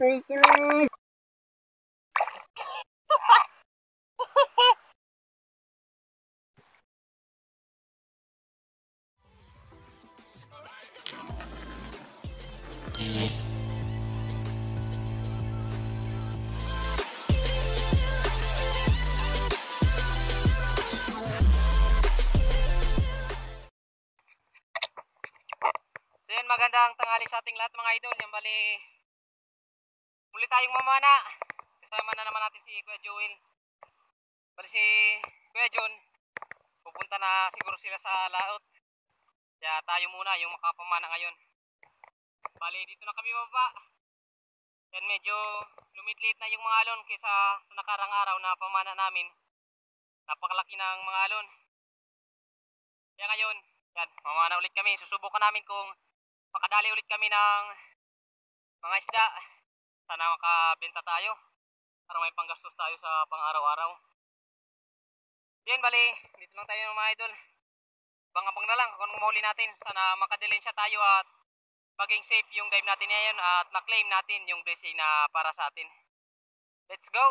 So yun, magandang tanghali sa ating lahat mga idol. Yan bali, muli tayong mamana. Kasama na naman natin si Kuya Joel. Bali si Kuya John, pupunta na siguro sila sa laot. Kaya tayo muna yung makapamana ngayon. Bali, dito na kami baba. Yan, medyo lumitlit na yung mga alon kaysa sa nakarang araw na pamana namin. Napakalaki ng mga alon. Kaya ngayon, yan, mamana ulit kami. Susubukan namin kung makadali ulit kami ng mga isda. Sana makabenta tayo para may panggastos tayo sa pang-araw-araw. Yan bali, dito lang tayo mga idol. Bang-abang na lang kung anong mahuli natin. Sana makadilensya tayo at maging safe yung dive natin ngayon at na-claim natin yung blessing na para sa atin. Let's go!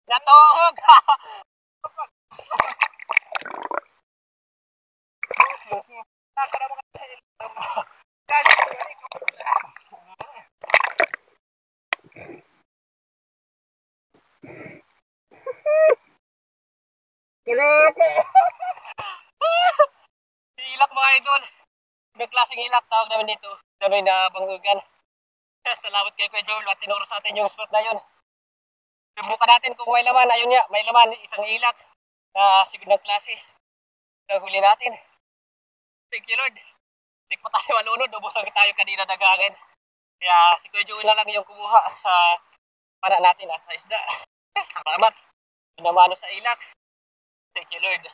Natuhog! Hilak mga idol. May klaseng hilak tawag namin dito. Sanoy na banggugan. Salamat kay Kuya Joel at tinuro sa atin yung spot na yun. Subukan natin kung may laman. Ayun nga, may laman. Isang hilak na sigod ng klase. Huli natin. Thank you Lord. Tik pa tayo malunod. Ubusang tayo kanina dagangin. Kaya si Kuya Joel na lang yung kumuha sa para natin at sa isda. Salamat. Pinamano sa ilak. Thank you Lord.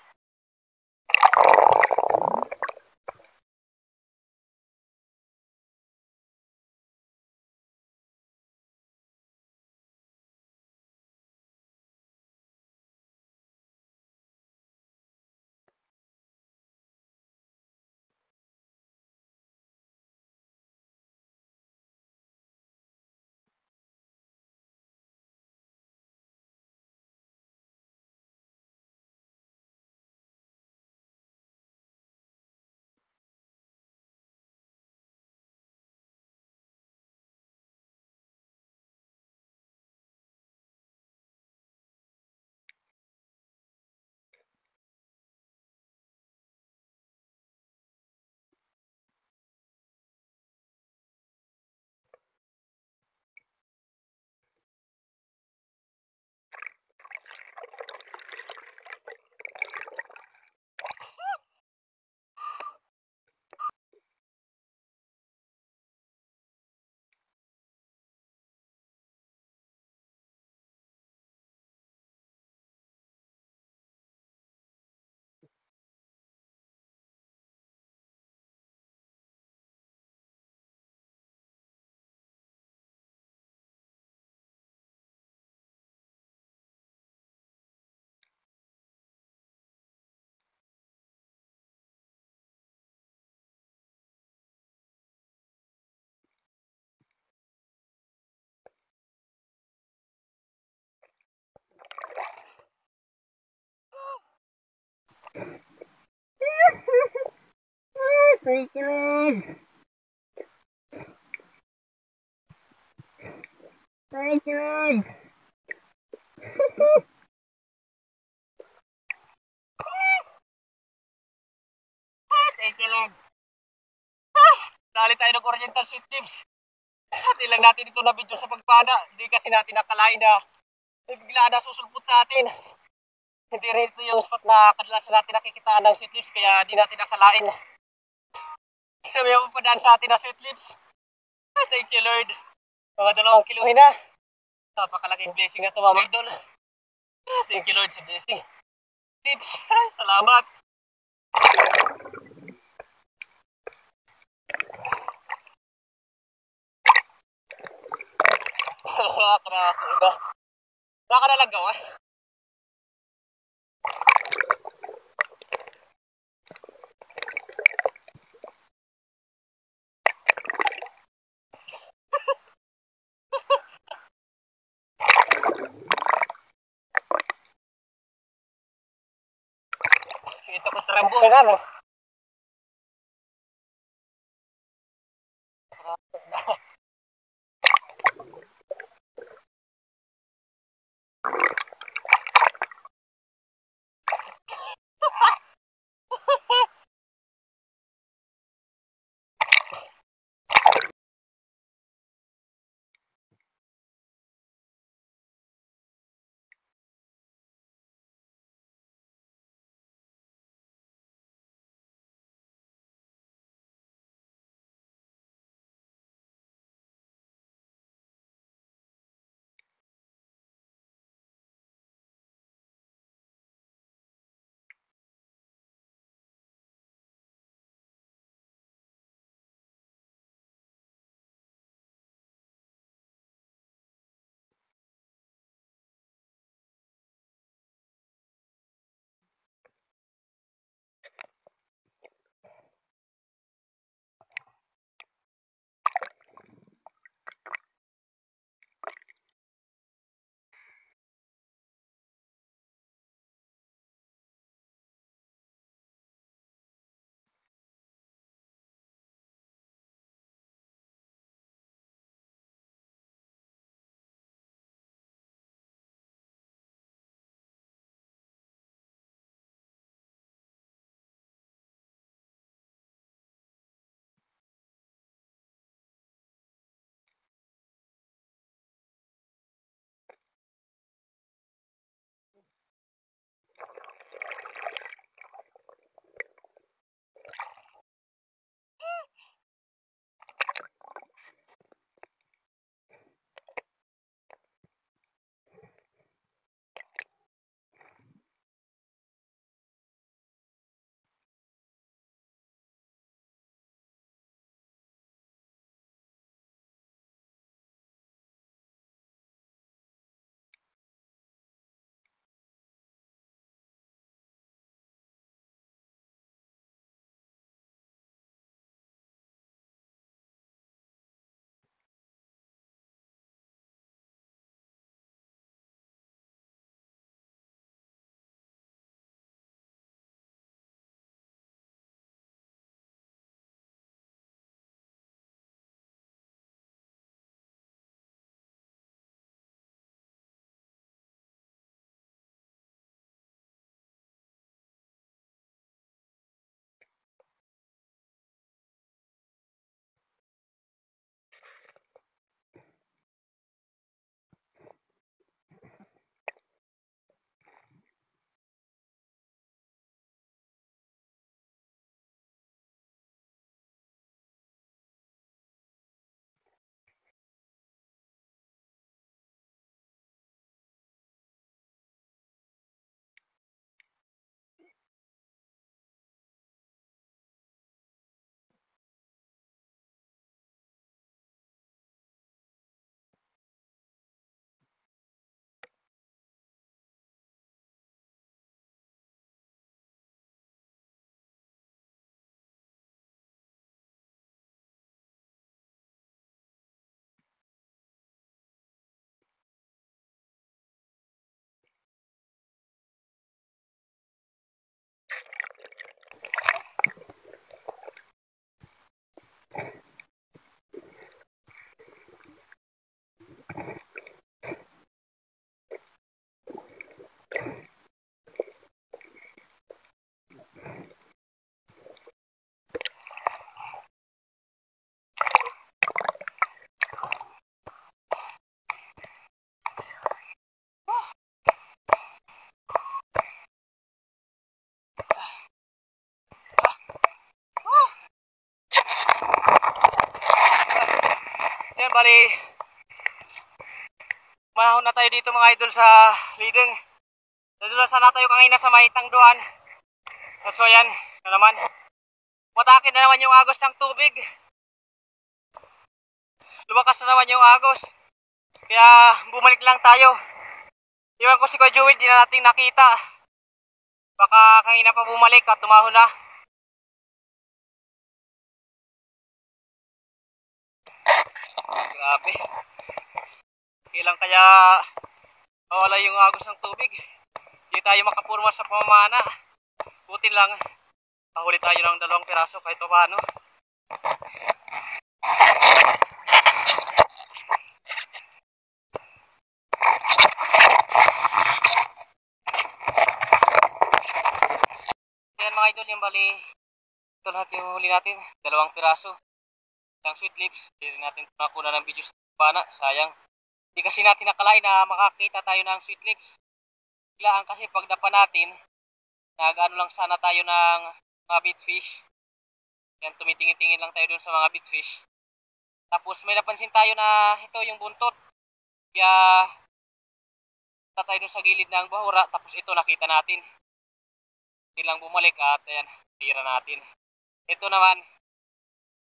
Thank you, Lord. Thank you, Lord. Thank you, Lord. Dali tayo ng Oriental Sweet Tips. Hindi lang natin ito na video sa pagpana. Hindi kasi natin nakalain na bigla na susulpot sa atin. Hindi rin ito yung spot na kadalasan natin nakikita ng sweet lips, kaya di natin nakalain. Sabi mo padaan sa atin ng sweet lips. Thank you, Lord. Mga 2 kiluhin na. Napakalaking blessing na ito, mga idol. Thank you, Lord, sa blessing. Tips. Salamat. Karako iba. Baka na lang gawas. Ito ko trambo na, no? bali, manahon na tayo dito mga idol sa leading. Nadulas na tayo kanina sa may tangduan. So yan, na naman. Matake na naman yung agos ng tubig. Lumakas na naman yung agos. Kaya bumalik lang tayo. Iwan ko si Kuya Joey, di na natin nakita. Baka kanina pa bumalik at tumahon na. Grabe. Kailan kaya mawala yung agos ng tubig? Hindi tayo makapurma sa pamamana. Buti lang, mahuli tayo ng 2 piraso kahit paano. Yan mga idol, yung bali, ito lahat yung huli natin, 2 piraso. Isang sweet lips, hindi natin nakuna ng video sa pana, sayang. Hindi kasi natin nakalain na makakita tayo ng sweet lips. Biglaan kasi pag dapa natin, nag-ano lang sana tayo ng mga bitfish. Yan, tumitingin-tingin lang tayo dun sa mga bitfish. Tapos may napansin tayo na ito yung buntot. Kaya kita tayo dun sa gilid ng bahura, tapos ito nakita natin. Hindi lang bumalik at ayan, tira natin. Ito naman,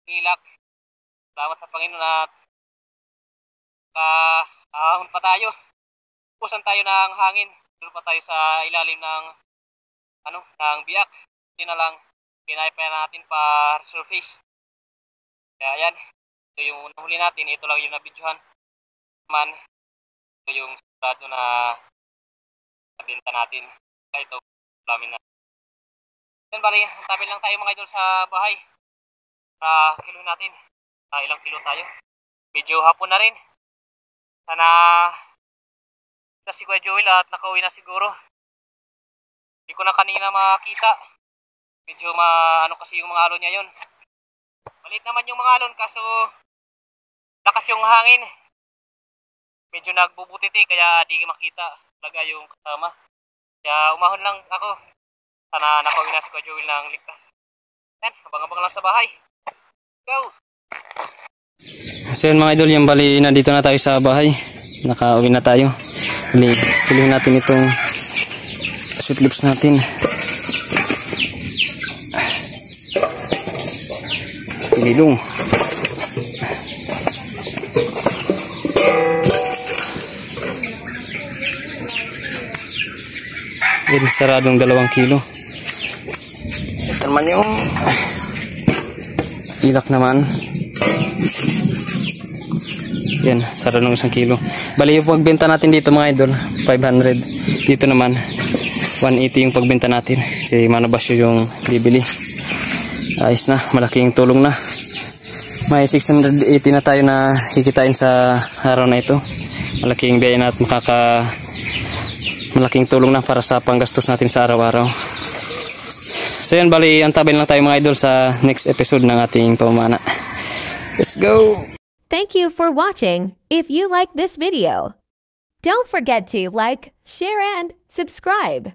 nilak. Salamat sa Panginoon at kahahon pa tayo. Pusan tayo ng hangin. Doon pa tayo sa ilalim ng ng biyak. Hindi na lang kinaipa natin pa surface. Kaya yan. Ito yung nahuli natin. Ito lang yung nabidyohan. Man, ito yung sigurado na nabenta natin. Kaya ito, lamin na. Yan bali, tabi lang tayo mga idol sa bahay. Para kilo natin. Ilang kilo tayo. Medyo hapon na rin. Sana na si Kuya Joel at nakauwi na siguro. Hindi ko na kanina makita. Medyo ano kasi yung mga alon niya yun. Maliit naman yung mga alon kaso lakas yung hangin. Medyo nagbubutiti kaya di makita talaga yung kasama. Kaya umahon lang ako. Sana nakauwi na si Kuya Joel ng ligtas. Yan, abang-abang lang sa bahay. Go! So yun mga idol, yung bali nandito na tayo sa bahay. Nakauwi na tayo. Pilihin natin itong sweet lips natin. Pililong. Yan, saradong 2 kilo. Ito naman yung ilak naman. Yan, sarado ng 1 kilo. Bali yung pagbenta natin dito mga idol, 500. Dito naman, 180 yung pagbenta natin. Si Mano Basyo yung bibili. Ayos na, malaking tulong na. May 680 na tayo na kikitain sa araw na ito. Malaking biyaya na at malaking tulong na para sa panggastos natin sa araw-araw. So yan, bali antabayin lang tayo mga idol sa next episode ng ating pamana. Let's go! Thank you for watching. If you like this video, don't forget to like, share, and subscribe.